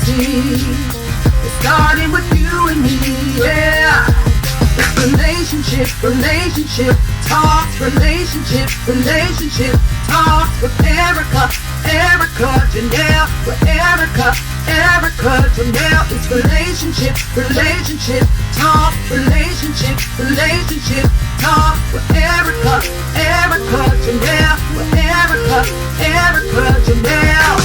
see. It started with you and me, yeah. It's relationship talks, relationship talks with Erica, Janelle, with Erica, Janelle. It's relationship talk, relationship talk with Erica, Janelle, with Erica, Janelle.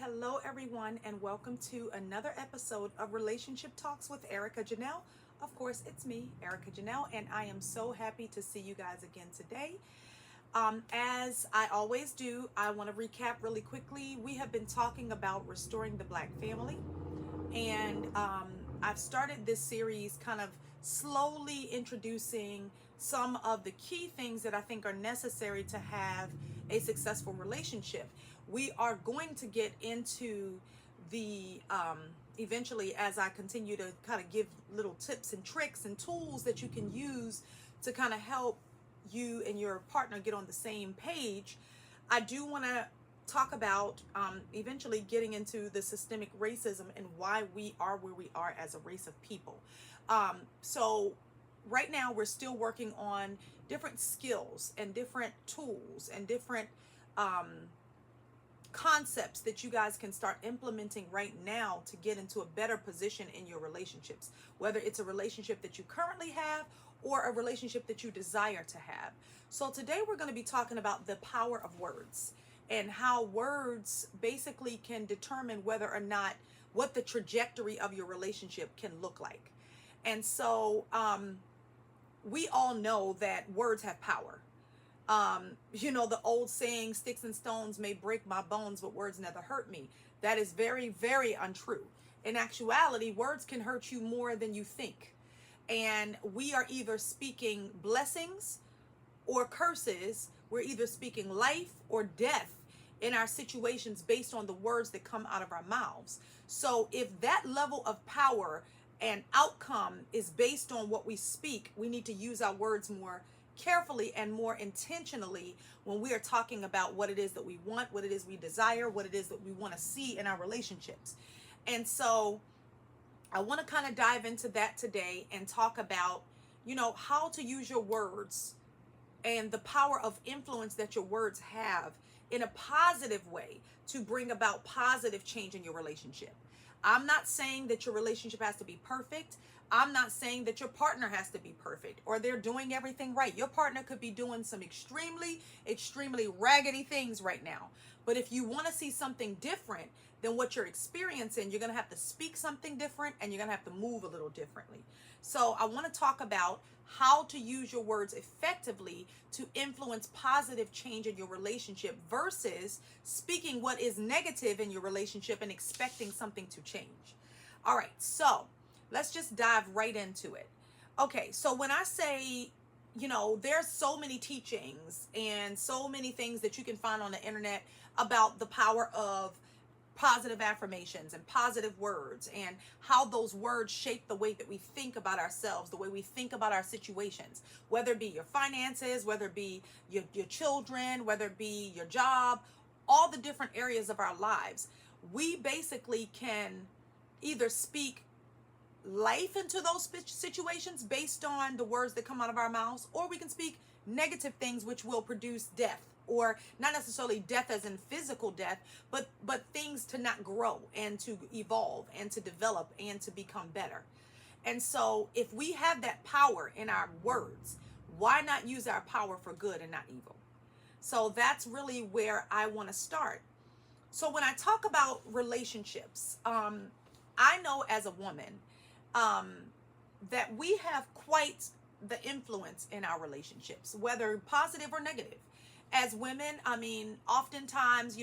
Hello, everyone, and welcome to another episode of Relationship Talks with Erica Janelle. Of course, it's me, Erica Janelle, and I am so happy to see you guys again today. As I always do, I want to recap really quickly. We have been talking about restoring the Black family, and I've started this series kind of slowly introducing some of the key things that I think are necessary to have a successful relationship. We are going to get into the eventually, as I continue to kind of give little tips and tricks and tools that you can use to kind of help you and your partner get on the same page. I do want to talk about eventually getting into the systemic racism and why we are where we are as a race of people. So right now we're still working on different skills and different tools and different concepts that you guys can start implementing right now to get into a better position in your relationships, whether it's a relationship that you currently have or a relationship that you desire to have. So today we're going to be talking about the power of words and how words basically can determine whether or not what the trajectory of your relationship can look like. And so we all know that words have power. The old saying, sticks and stones may break my bones, but words never hurt me. That is very, very untrue. In actuality, words can hurt you more than you think. And we are either speaking blessings or curses. We're either speaking life or death in our situations based on the words that come out of our mouths. So if that level of power and outcome is based on what we speak, we need to use our words more carefully and more intentionally when we are talking about what it is that we want, what it is we desire, what it is that we want to see in our relationships. And so I want to kind of dive into that today and talk about, how to use your words and the power of influence that your words have in a positive way to bring about positive change in your relationship. I'm not saying that your relationship has to be perfect. I'm not saying that your partner has to be perfect or they're doing everything right. Your partner could be doing some extremely raggedy things right now. But if you want to see something different than what you're experiencing, you're going to have to speak something different and you're going to have to move a little differently. So I want to talk about how to use your words effectively to influence positive change in your relationship versus speaking what is negative in your relationship and expecting something to change. All right, so let's just dive right into it. Okay, so when I say, there's so many teachings and so many things that you can find on the internet about the power of positive affirmations and positive words and how those words shape the way that we think about ourselves, the way we think about our situations, whether it be your finances, whether it be your children, whether it be your job, all the different areas of our lives. We basically can either speak life into those situations based on the words that come out of our mouths, or we can speak negative things which will produce death, or not necessarily death as in physical death, but things to not grow and to evolve and to develop and to become better. And so if we have that power in our words, why not use our power for good and not evil? So that's really where I want to start. So when I talk about relationships, I know as a woman that we have quite the influence in our relationships, whether positive or negative. As women, oftentimes,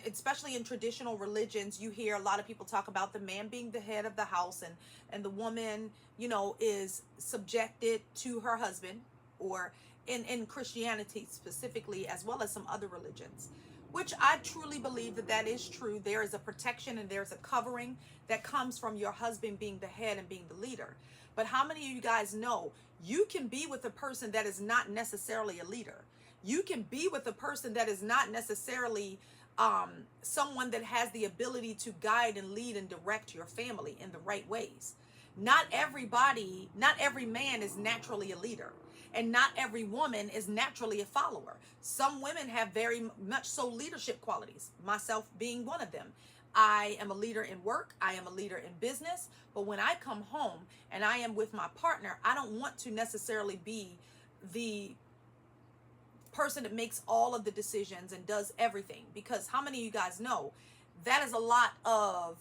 especially in traditional religions, you hear a lot of people talk about the man being the head of the house and the woman, is subjected to her husband, or in Christianity specifically, as well as some other religions, which I truly believe that is true. There is a protection and there's a covering that comes from your husband being the head and being the leader. But how many of you guys know you can be with a person that is not necessarily a leader? You can be with a person that is not necessarily someone that has the ability to guide and lead and direct your family in the right ways. Not every man is naturally a leader, and not every woman is naturally a follower. Some women have very much so leadership qualities, myself being one of them. I am a leader in work, I am a leader in business, but when I come home and I am with my partner, I don't want to necessarily be the person that makes all of the decisions and does everything, because how many of you guys know that is a lot of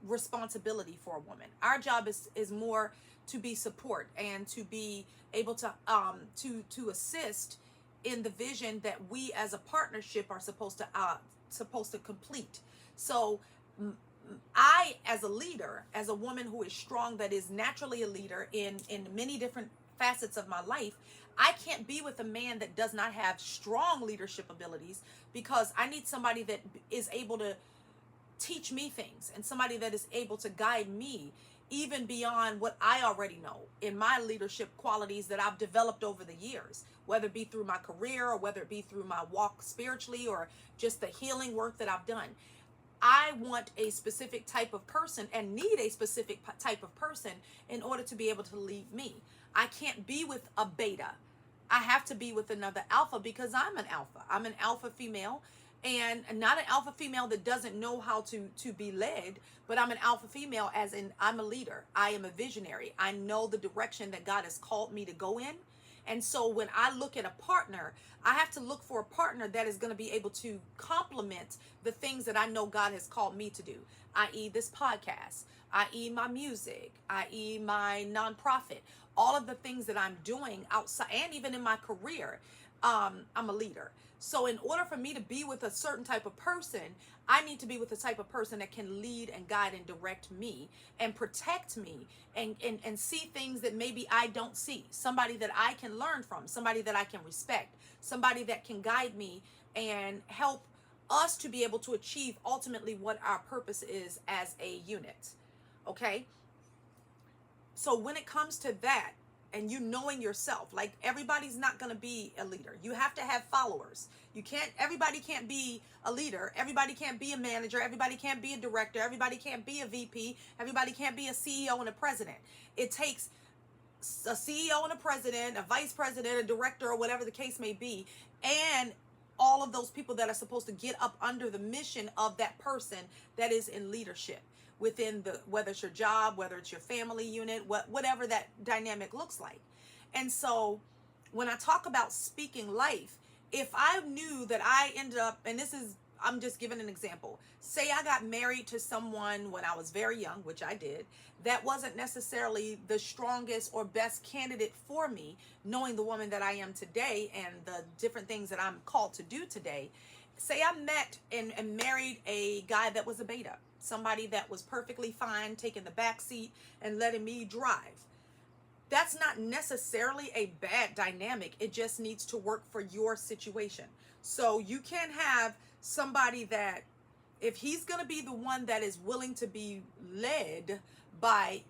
responsibility for a woman? Our job is more to be support and to be able to assist in the vision that we as a partnership are supposed to complete. So I, as a leader, as a woman who is strong, that is naturally a leader in many different facets of my life, I can't be with a man that does not have strong leadership abilities, because I need somebody that is able to teach me things and somebody that is able to guide me even beyond what I already know in my leadership qualities that I've developed over the years, whether it be through my career or whether it be through my walk spiritually or just the healing work that I've done. I want a specific type of person and need a specific type of person in order to be able to lead me. I can't be with a beta. I have to be with another alpha, because I'm an alpha. I'm an alpha female, and not an alpha female that doesn't know how to be led, but I'm an alpha female as in I'm a leader. I am a visionary. I know the direction that God has called me to go in. And so when I look at a partner, I have to look for a partner that is going to be able to complement the things that I know God has called me to do, i.e. this podcast, i.e. my music, i.e. my nonprofit, all of the things that I'm doing outside and even in my career. I'm a leader. So in order for me to be with a certain type of person, I need to be with the type of person that can lead and guide and direct me and protect me and see things that maybe I don't see. Somebody that I can learn from, somebody that I can respect, somebody that can guide me and help us to be able to achieve ultimately what our purpose is as a unit. Okay? So when it comes to that, and you knowing yourself, like everybody's not going to be a leader. You have to have followers. Everybody can't be a leader. Everybody can't be a manager. Everybody can't be a director. Everybody can't be a VP. Everybody can't be a CEO and a president. It takes a CEO and a president, a vice president, a director, or whatever the case may be, and all of those people that are supposed to get up under the mission of that person that is in leadership within whether it's your job, whether it's your family unit, whatever that dynamic looks like. And so when I talk about speaking life, if I knew that I ended up, and I'm just giving an example. Say I got married to someone when I was very young, which I did, that wasn't necessarily the strongest or best candidate for me, knowing the woman that I am today and the different things that I'm called to do today. Say I met and married a guy that was a beta, somebody that was perfectly fine taking the back seat and letting me drive. That's not necessarily a bad dynamic. It just needs to work for your situation. So you can't have somebody that, if he's going to be the one that is willing to be led by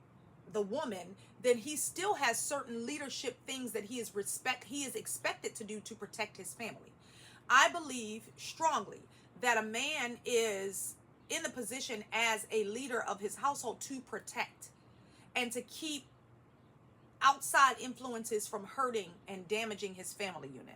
the woman, then he still has certain leadership things that he is expected to do to protect his family. I believe strongly that a man is in the position as a leader of his household to protect and to keep outside influences from hurting and damaging his family unit.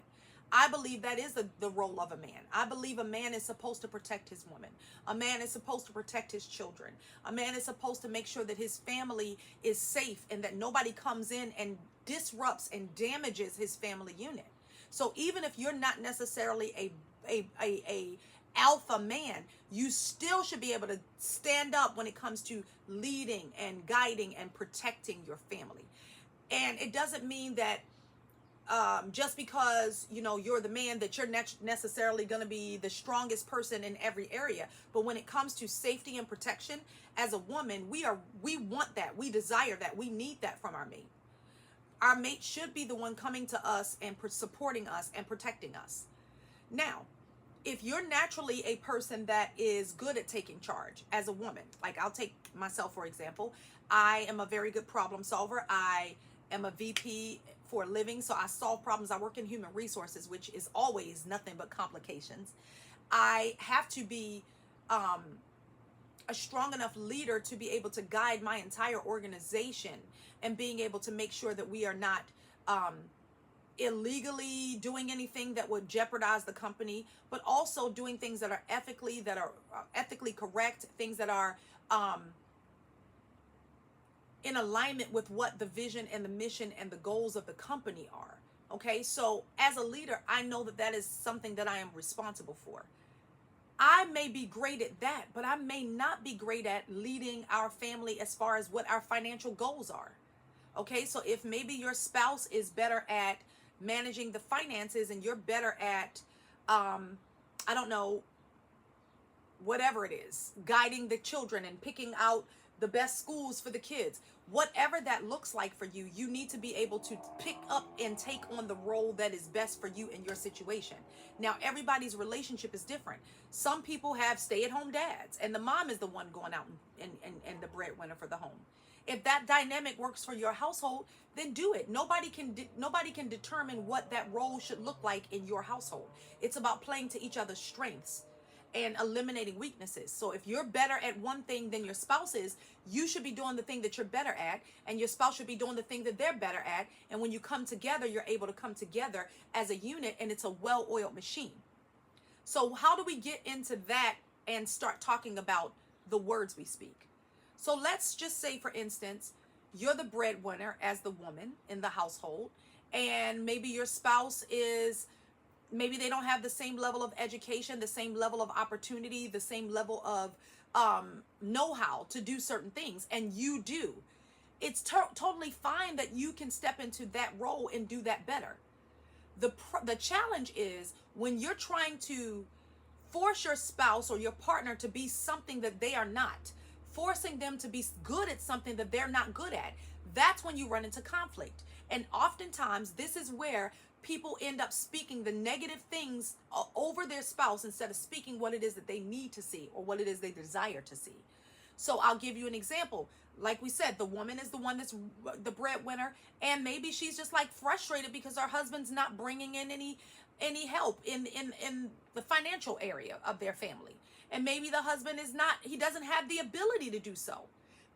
I believe that is the role of a man. I believe a man is supposed to protect his woman. A man is supposed to protect his children. A man is supposed to make sure that his family is safe and that nobody comes in and disrupts and damages his family unit. So even if you're not necessarily a alpha man, you still should be able to stand up when it comes to leading and guiding and protecting your family. And it doesn't mean that just because you're the man that you're necessarily going to be the strongest person in every area. But when it comes to safety and protection, as a woman, we want that, we desire that, we need that from our mate. Our mate should be the one coming to us and supporting us and protecting us. Now, if you're naturally a person that is good at taking charge as a woman, like I'll take myself for example, I am a very good problem solver. I am a VP for a living, so I solve problems. I work in human resources, which is always nothing but complications. I have to be a strong enough leader to be able to guide my entire organization and being able to make sure that we are not illegally doing anything that would jeopardize the company, but also doing things that are ethically correct, things that are in alignment with what the vision and the mission and the goals of the company are. Okay, so as a leader, I know that that is something that I am responsible for. I may be great at that, but I may not be great at leading our family as far as what our financial goals are. Okay, so if maybe your spouse is better at managing the finances and you're better at, I don't know, whatever it is, guiding the children and picking out the best schools for the kids, whatever that looks like for you, you need to be able to pick up and take on the role that is best for you in your situation. Now, everybody's relationship is different. Some people have stay-at-home dads and the mom is the one going out and the breadwinner for the home. If that dynamic works for your household, then do it. Nobody can determine what that role should look like in your household. It's about playing to each other's strengths and eliminating weaknesses. So if you're better at one thing than your spouse is, you should be doing the thing that you're better at, and your spouse should be doing the thing that they're better at. And when you come together, you're able to come together as a unit, and it's a well-oiled machine. So how do we get into that and start talking about the words we speak? So let's just say, for instance, you're the breadwinner as the woman in the household, and maybe your spouse is, maybe they don't have the same level of education, the same level of opportunity, the same level of know-how to do certain things, and you do. It's totally fine that you can step into that role and do that better. The challenge is when you're trying to force your spouse or your partner to be something that they are not, forcing them to be good at something that they're not good at. That's when you run into conflict. And oftentimes, this is where people end up speaking the negative things over their spouse instead of speaking what it is that they need to see or what it is they desire to see. So I'll give you an example. Like we said, the woman is the one that's the breadwinner, and maybe she's just like frustrated because her husband's not bringing in any help in the financial area of their family. And maybe the husband he doesn't have the ability to do so.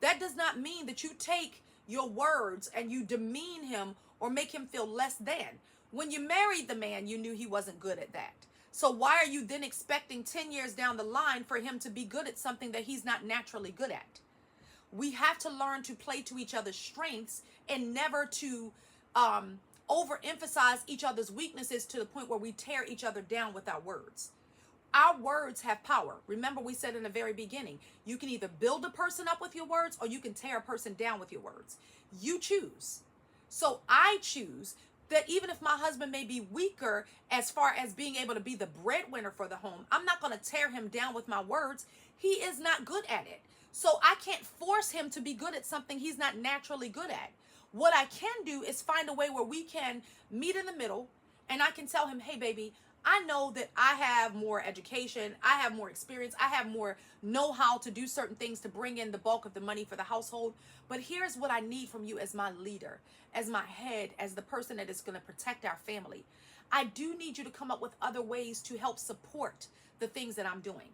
That does not mean that you take your words and you demean him or make him feel less than. When you married the man, you knew he wasn't good at that. So why are you then expecting 10 years down the line for him to be good at something that he's not naturally good at? We have to learn to play to each other's strengths and never to overemphasize each other's weaknesses to the point where we tear each other down with our words. Our words have power. Remember, we said in the very beginning, you can either build a person up with your words or you can tear a person down with your words. You choose. So I choose that even if my husband may be weaker as far as being able to be the breadwinner for the home, I'm not going to tear him down with my words. He is not good at it. So I can't force him to be good at something he's not naturally good at. What I can do is find a way where we can meet in the middle, and I can tell him, hey, baby, I know that I have more education, I have more experience, I have more know-how to do certain things to bring in the bulk of the money for the household. But here's what I need from you as my leader, as my head, as the person that is going to protect our family. I do need you to come up with other ways to help support the things that I'm doing.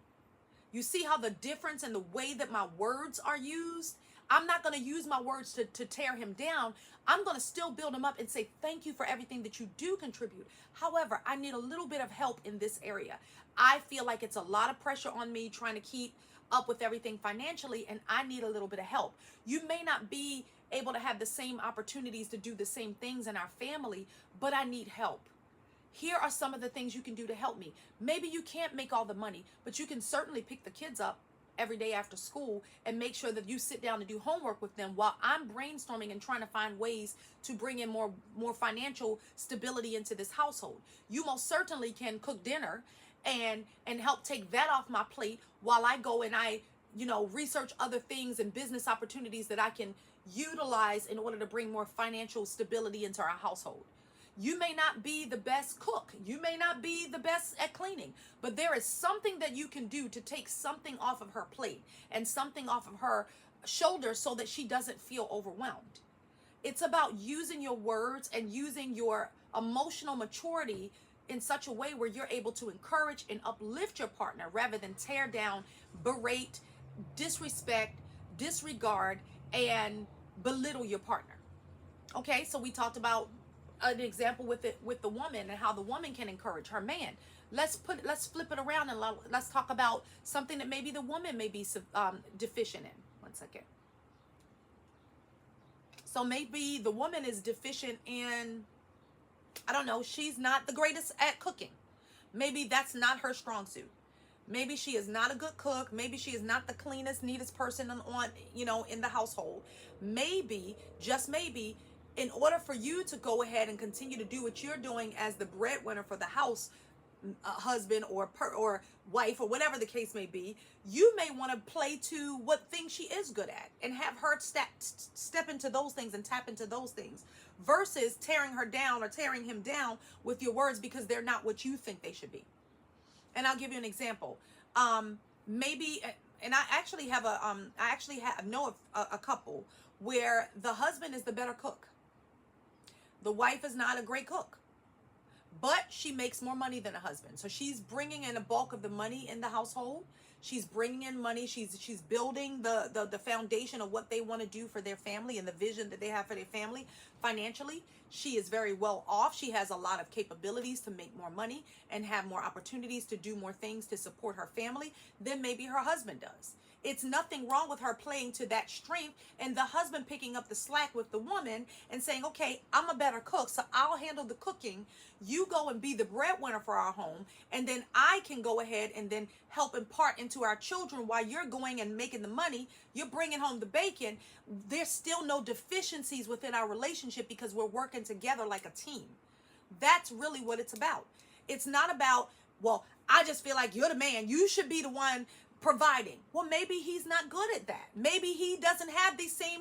You see how the difference in the way that my words are used? I'm not going to use my words to tear him down. I'm going to still build him up and say, thank you for everything that you do contribute. However, I need a little bit of help in this area. I feel like it's a lot of pressure on me trying to keep up with everything financially, and I need a little bit of help. You may not be able to have the same opportunities to do the same things in our family, but I need help. Here are some of the things you can do to help me. Maybe you can't make all the money, but you can certainly pick the kids up every day after school and make sure that you sit down and do homework with them while I'm brainstorming and trying to find ways to bring in more financial stability into this household. You most certainly can cook dinner and help take that off my plate while I go and I research other things and business opportunities that I can utilize in order to bring more financial stability into our household. You may not be the best cook. You may not be the best at cleaning, but there is something that you can do to take something off of her plate and something off of her shoulders so that she doesn't feel overwhelmed. It's about using your words and using your emotional maturity in such a way where you're able to encourage and uplift your partner rather than tear down, berate, disrespect, disregard, and belittle your partner. Okay, so we talked about an example with the woman and how the woman can encourage her man. Let's flip it around and let's talk about something that maybe the woman may be deficient in. One second. So maybe the woman is deficient in, I don't know, she's not the greatest at cooking. Maybe that's not her strong suit. Maybe she is not a good cook. Maybe she is not the cleanest, neatest person in the household. Maybe, just maybe, in order for you to go ahead and continue to do what you're doing as the breadwinner for the house, husband or wife or whatever the case may be, you may want to play to what things she is good at and have her step into those things and tap into those things versus tearing her down or tearing him down with your words because they're not what you think they should be. And I'll give you an example. Maybe, and I actually know a couple where the husband is the better cook. The wife is not a great cook, but she makes more money than a husband. So she's bringing in a bulk of the money in the household. She's bringing in money. She's building the foundation of what they want to do for their family and the vision that they have for their family financially. She is very well off. She has a lot of capabilities to make more money and have more opportunities to do more things to support her family than maybe her husband does. It's nothing wrong with her playing to that strength and the husband picking up the slack with the woman and saying, okay, I'm a better cook, so I'll handle the cooking. You go and be the breadwinner for our home, and then I can go ahead and then help impart into our children while you're going and making the money. You're bringing home the bacon. There's still no deficiencies within our relationship because we're working together like a team. That's really what it's about. It's not about, well, I just feel like you're the man. You should be the one providing. Well, maybe he's not good at that. Maybe he doesn't have these same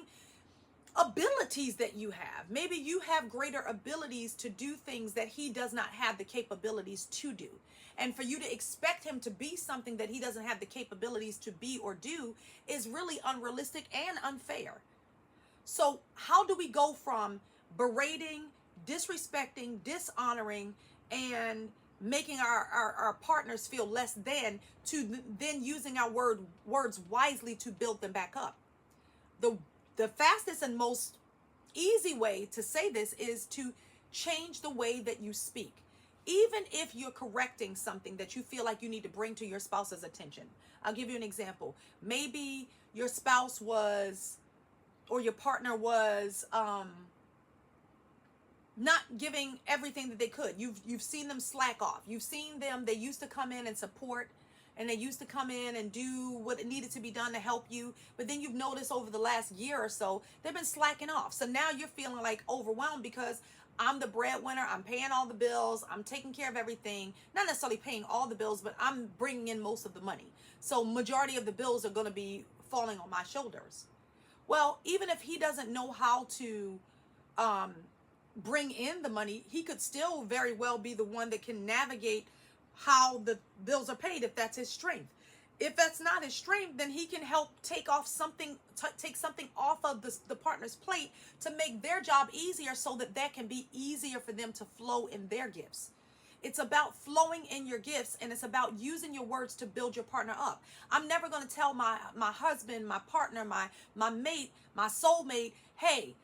abilities that you have. Maybe you have greater abilities to do things that he does not have the capabilities to do. And for you to expect him to be something that he doesn't have the capabilities to be or do is really unrealistic and unfair. So how do we go from berating, disrespecting, dishonoring, and making our partners feel less than to then using our words wisely to build them back up? The fastest and most easy way to say this is to change the way that you speak. Even if you're correcting something that you feel like you need to bring to your spouse's attention. I'll give you an example. Maybe your spouse was, or your partner was, not giving everything that they could. You've seen them slack off. You've seen them, they used to come in and support, and they used to come in and do what needed to be done to help you. But then you've noticed over the last year or so, they've been slacking off. So now you're feeling like overwhelmed because I'm the breadwinner. I'm paying all the bills. I'm taking care of everything. Not necessarily paying all the bills, but I'm bringing in most of the money. So majority of the bills are going to be falling on my shoulders. Well, even if he doesn't know how to bring in the money, he could still very well be the one that can navigate how the bills are paid if that's his strength. If that's not his strength, then he can help take something off of the partner's plate to make their job easier so that can be easier for them to flow in their gifts. It's about flowing in your gifts, and it's about using your words to build your partner up. I'm never going to tell my husband, my partner, my mate, my soulmate, hey,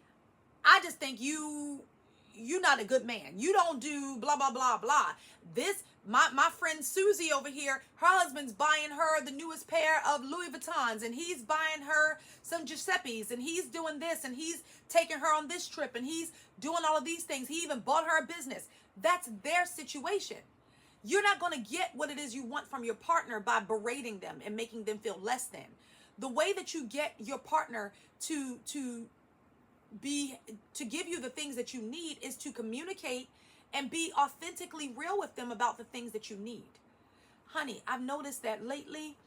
I just think you're not a good man. You don't do blah, blah, blah, blah. My friend Susie over here, her husband's buying her the newest pair of Louis Vuittons, and he's buying her some Giuseppe's, and he's doing this, and he's taking her on this trip, and he's doing all of these things. He even bought her a business. That's their situation. You're not going to get what it is you want from your partner by berating them and making them feel less than. The way that you get your partner to give you the things that you need is to communicate and be authentically real with them about the things that you need. Honey, I've noticed that lately,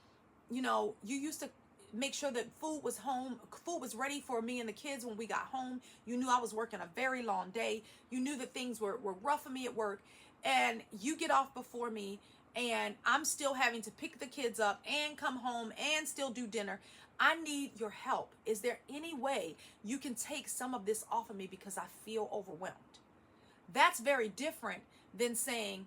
you used to, make sure that food was ready for me and the kids when we got home. You knew I was working a very long day. You knew that things were rough for me at work, and you get off before me, and I'm still having to pick the kids up and come home and still do dinner. I need your help. Is there any way you can take some of this off of me because I feel overwhelmed? That's very different than saying,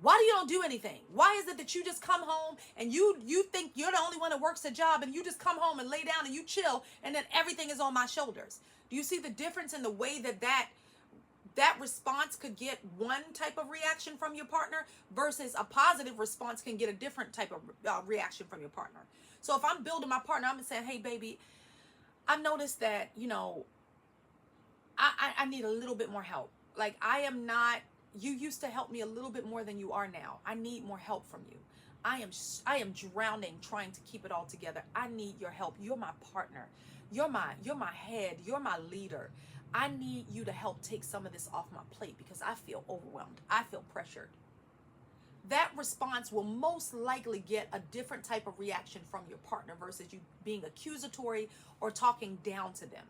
why do you don't do anything? Why is it that you just come home and you think you're the only one that works a job, and you just come home and lay down and you chill, and then everything is on my shoulders? Do you see the difference in the way that response could get one type of reaction from your partner versus a positive response can get a different type of reaction from your partner? So if I'm building my partner, I'm saying, hey, baby, I noticed that, I need a little bit more help. Like, you used to help me a little bit more than you are now. I need more help from you. I am drowning trying to keep it all together. I need your help. You're my partner. You're my head. You're my leader. I need you to help take some of this off my plate because I feel overwhelmed. I feel pressured. That response will most likely get a different type of reaction from your partner versus you being accusatory or talking down to them.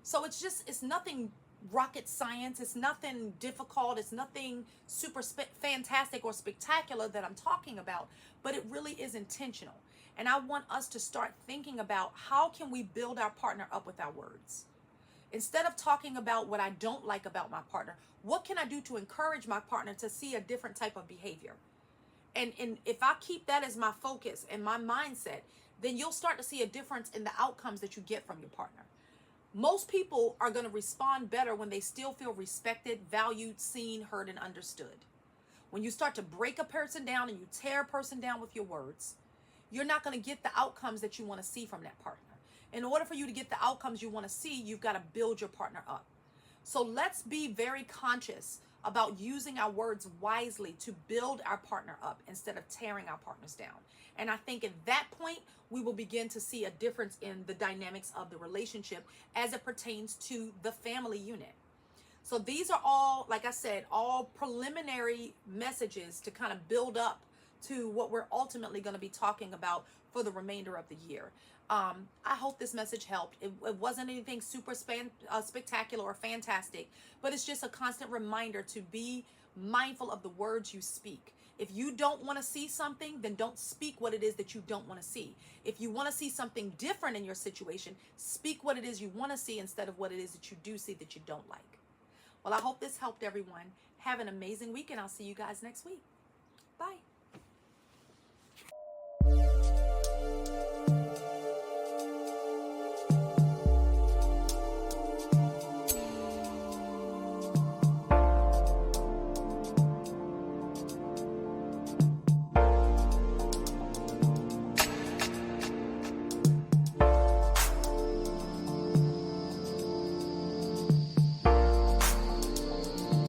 So it's nothing rocket science. It's nothing difficult. It's nothing super fantastic or spectacular that I'm talking about, but it really is intentional. And I want us to start thinking about, how can we build our partner up with our words? Instead of talking about what I don't like about my partner, what can I do to encourage my partner to see a different type of behavior? And if I keep that as my focus and my mindset, then you'll start to see a difference in the outcomes that you get from your partner. Most people are going to respond better when they still feel respected, valued, seen, heard, and understood. When you start to break a person down and you tear a person down with your words, you're not going to get the outcomes that you want to see from that partner. In order for you to get the outcomes you want to see, you've got to build your partner up. So let's be very conscious about using our words wisely to build our partner up instead of tearing our partners down. And I think at that point, we will begin to see a difference in the dynamics of the relationship as it pertains to the family unit. So these are all, like I said, all preliminary messages to kind of build up to what we're ultimately going to be talking about for the remainder of the year. I hope this message helped. It wasn't anything super spectacular or fantastic, but it's just a constant reminder to be mindful of the words you speak. If you don't want to see something, then don't speak what it is that you don't want to see. If you want to see something different in your situation, speak what it is you want to see instead of what it is that you do see that you don't like. Well, I hope this helped everyone. Have an amazing week, and I'll see you guys next week. Bye.